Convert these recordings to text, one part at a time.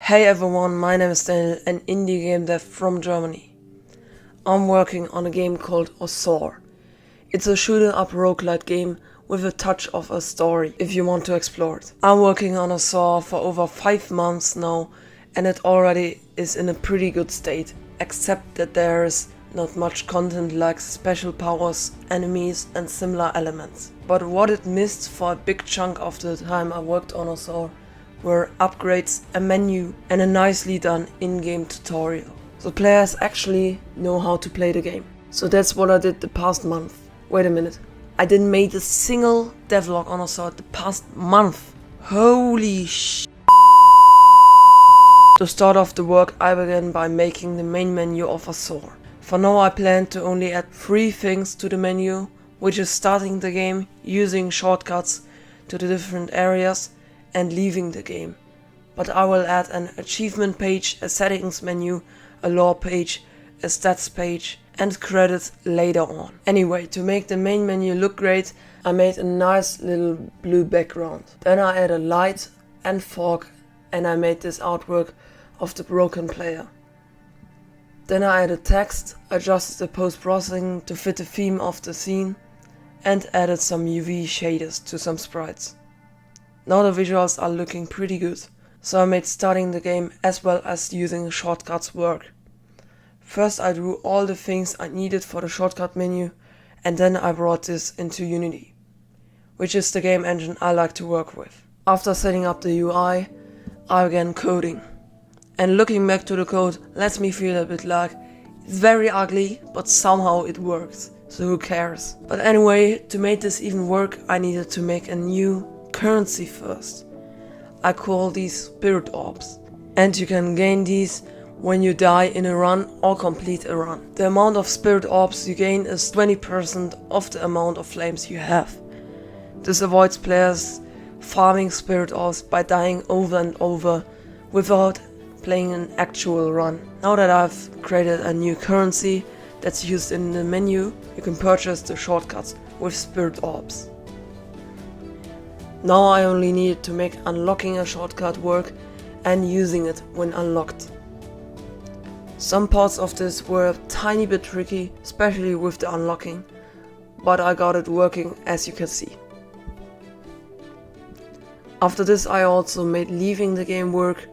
Hey everyone, my name is Daniel, an indie game dev from Germany. I'm working on a game called Osore. It's a shooter-up roguelite game with a touch of a story if you want to explore it. I'm working on Osore for over 5 months now and it already is in a pretty good state, except that there is not much content like special powers, enemies and similar elements. But what it missed for a big chunk of the time I worked on Osore were upgrades, a menu and a nicely done in-game tutorial. So players actually know how to play the game. So that's what I did the past month. Wait a minute, I didn't make a single devlog on Osore the past month. Holy sh**. To start off the work, I began by making the main menu of Osore. For now I plan to only add 3 things to the menu, which is starting the game, using shortcuts to the different areas and leaving the game. But I will add an achievement page, a settings menu, a lore page, a stats page and credits later on. Anyway, to make the main menu look great, I made a nice little blue background. Then I added light and fog and I made this artwork of the broken player. Then I added text, adjusted the post-processing to fit the theme of the scene and added some UV shaders to some sprites. Now the visuals are looking pretty good, so I made starting the game as well as using shortcuts work. First I drew all the things I needed for the shortcut menu and then I brought this into Unity, which is the game engine I like to work with. After setting up the UI, I began coding. And looking back to the code lets me feel a bit like it's very ugly, but somehow it works, so who cares. But anyway, to make this even work, I needed to make a new currency first. I call these spirit orbs. And you can gain these when you die in a run or complete a run. The amount of spirit orbs you gain is 20% of the amount of flames you have. This avoids players farming spirit orbs by dying over and over without playing an actual run. Now that I've created a new currency that's used in the menu, you can purchase the shortcuts with spirit orbs. Now I only need to make unlocking a shortcut work and using it when unlocked. Some parts of this were a tiny bit tricky, especially with the unlocking, but I got it working as you can see. After this I also made leaving the game work,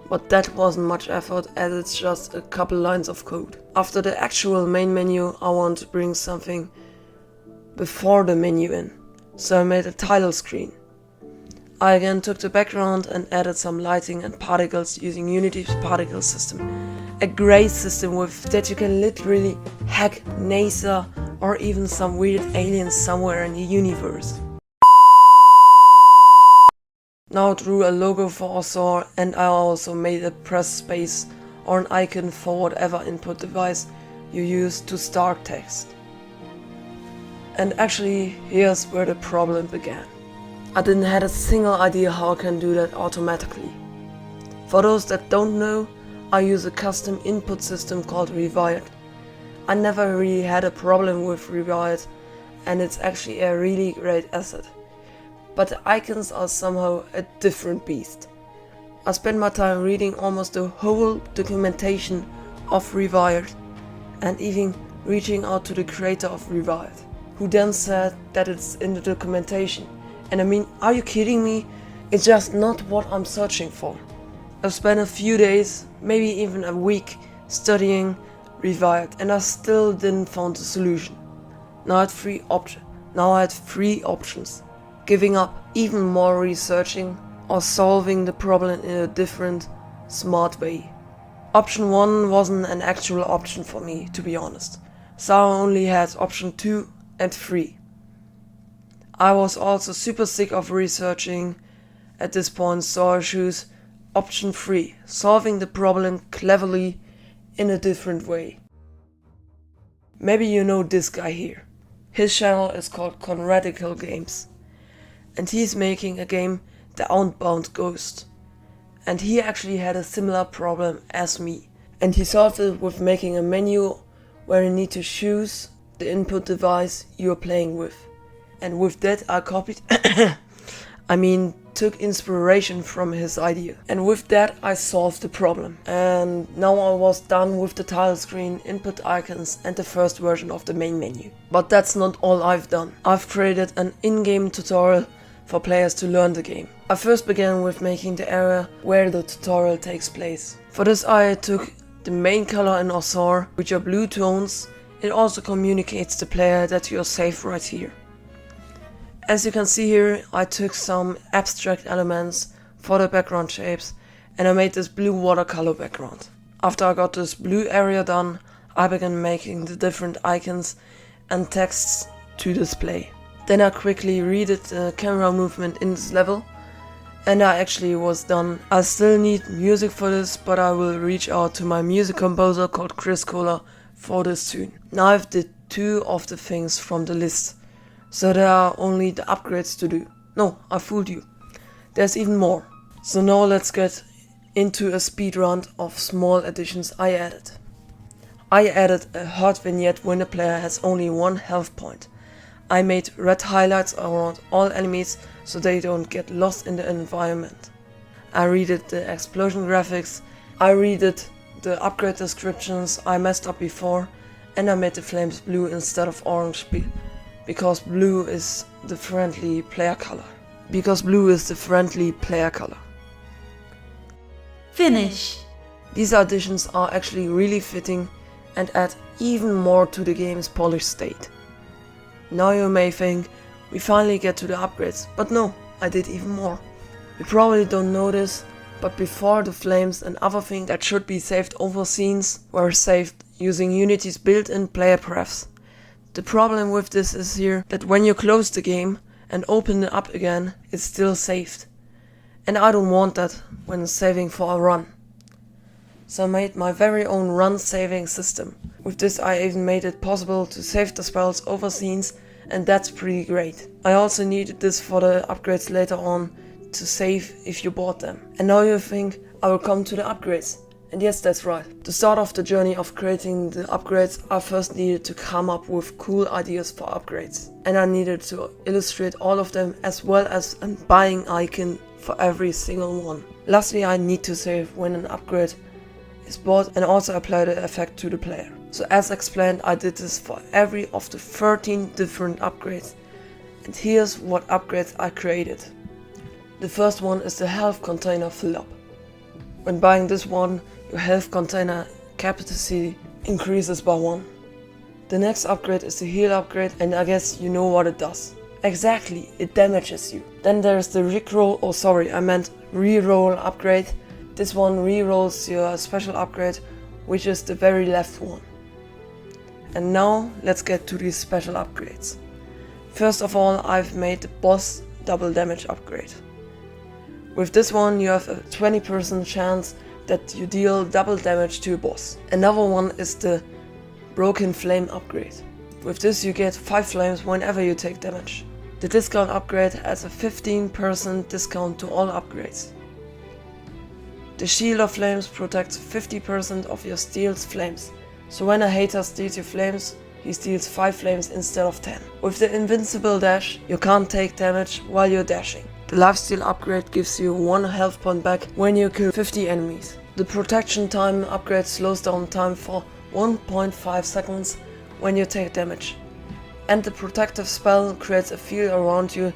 but that wasn't much effort as it's just a couple lines of code. After the actual main menu I want to bring something before the menu in, so I made a title screen. I again took the background and added some lighting and particles using Unity's particle system. A great system with that you can literally hack NASA or even some weird aliens somewhere in the universe. Now I drew a logo for Osore and I also made a press space or an icon for whatever input device you use to start text. And actually here's where the problem began. I didn't have a single idea how I can do that automatically. For those that don't know, I use a custom input system called Rewired. I never really had a problem with Rewired and it's actually a really great asset. But the icons are somehow a different beast. I spent my time reading almost the whole documentation of Rewired and even reaching out to the creator of Rewired, who then said that it's in the documentation. And I mean, are you kidding me? It's just not what I'm searching for. I've spent a few days, maybe even a week, studying Rewired and I still didn't find a solution. Now I had 3 options. Giving up even more researching or solving the problem in a different, smart way. Option 1 wasn't an actual option for me, to be honest, so I only had option 2 and 3. I was also super sick of researching at this point, so I chose option 3, solving the problem cleverly in a different way. Maybe you know this guy here. His channel is called Radical Games. And he's making a game, The Outbound Ghost. And he actually had a similar problem as me. And he solved it with making a menu where you need to choose the input device you're playing with. And with that I copied I mean, took inspiration from his idea. And with that I solved the problem. And now I was done with the title screen, input icons and the first version of the main menu. But that's not all I've done. I've created an in-game tutorial for players to learn the game. I first began with making the area where the tutorial takes place. For this I took the main color in Osore, which are blue tones. It also communicates to the player that you're safe right here. As you can see here, I took some abstract elements for the background shapes and I made this blue watercolor background. After I got this blue area done, I began making the different icons and texts to display. Then I quickly redid the camera movement in this level and I actually was done. I still need music for this, but I will reach out to my music composer called Chris Kohler for this tune. Now I've did 2 of the things from the list. So there are only the upgrades to do. No, I fooled you. There's even more. So now let's get into a speed round of small additions I added. I added a hard vignette when the player has only 1 health point. I made red highlights around all enemies so they don't get lost in the environment. I redid the explosion graphics. I redid the upgrade descriptions I messed up before, and I made the flames blue instead of orange because blue is the friendly player color. Finish. These additions are actually really fitting and add even more to the game's polished state. Now you may think, we finally get to the upgrades, but no, I did even more. You probably don't know this, but before the flames and other things that should be saved over scenes were saved using Unity's built-in player paths. The problem with this is here that when you close the game and open it up again, it's still saved. And I don't want that when saving for a run. So I made my very own run saving system. With this I even made it possible to save the spells over scenes, and that's pretty great. I also needed this for the upgrades later on to save if you bought them. And now you think I will come to the upgrades. And yes, that's right. To start off the journey of creating the upgrades, I first needed to come up with cool ideas for upgrades. And I needed to illustrate all of them as well as a buying icon for every single one. Lastly, I need to save when an upgrade is bought and also apply the effect to the player. So as explained, I did this for every of the 13 different upgrades. And here's what upgrades I created. The first one is the health container fill up. When buying this one, your health container capacity increases by 1. The next upgrade is the heal upgrade, and I guess you know what it does. Exactly, it damages you. Then there's the reroll upgrade. This one rerolls your special upgrade, which is the very left one. And now let's get to these special upgrades. First of all, I've made the boss double damage upgrade. With this one you have a 20% chance that you deal double damage to a boss. Another one is the broken flame upgrade. With this you get 5 flames whenever you take damage. The discount upgrade has a 15% discount to all upgrades. The shield of flames protects 50% of your steal's flames. So when a hater steals your flames, he steals 5 flames instead of 10. With the invincible dash, you can't take damage while you're dashing. The lifesteal upgrade gives you 1 health point back when you kill 50 enemies. The protection time upgrade slows down time for 1.5 seconds when you take damage. And the protective spell creates a field around you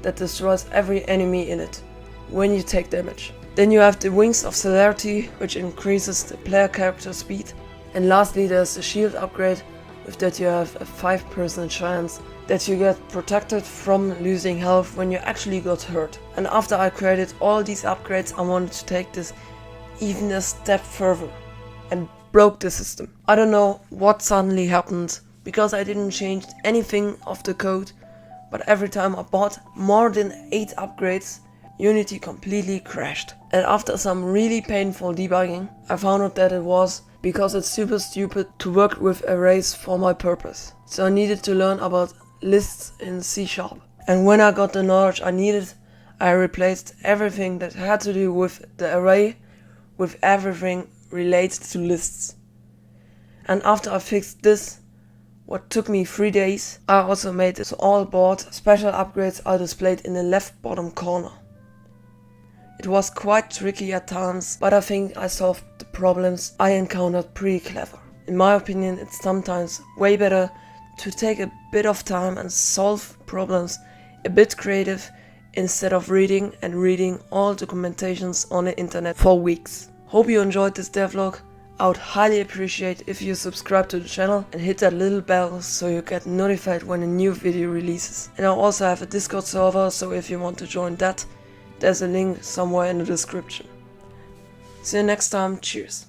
that destroys every enemy in it when you take damage. Then you have the Wings of Celerity, which increases the player character speed. And lastly there's the shield upgrade. With that you have a 5% chance that you get protected from losing health when you actually got hurt. And after I created all these upgrades, I wanted to take this even a step further and broke the system. I don't know what suddenly happened, because I didn't change anything of the code, but every time I bought more than 8 upgrades, Unity completely crashed. And after some really painful debugging, I found out that it was because it's super stupid to work with arrays for my purpose. So I needed to learn about lists in C#. And when I got the knowledge I needed, I replaced everything that had to do with the array with everything related to lists. And after I fixed this, what took me 3 days, I also made it all board. Special upgrades are displayed in the left bottom corner. It was quite tricky at times, but I think I solved the problems I encountered pretty clever. In my opinion, it's sometimes way better to take a bit of time and solve problems a bit creative instead of reading all documentations on the internet for weeks. Hope you enjoyed this devlog. I would highly appreciate if you subscribe to the channel and hit that little bell so you get notified when a new video releases. And I also have a Discord server, so if you want to join that, there's a link somewhere in the description. See you next time, cheers.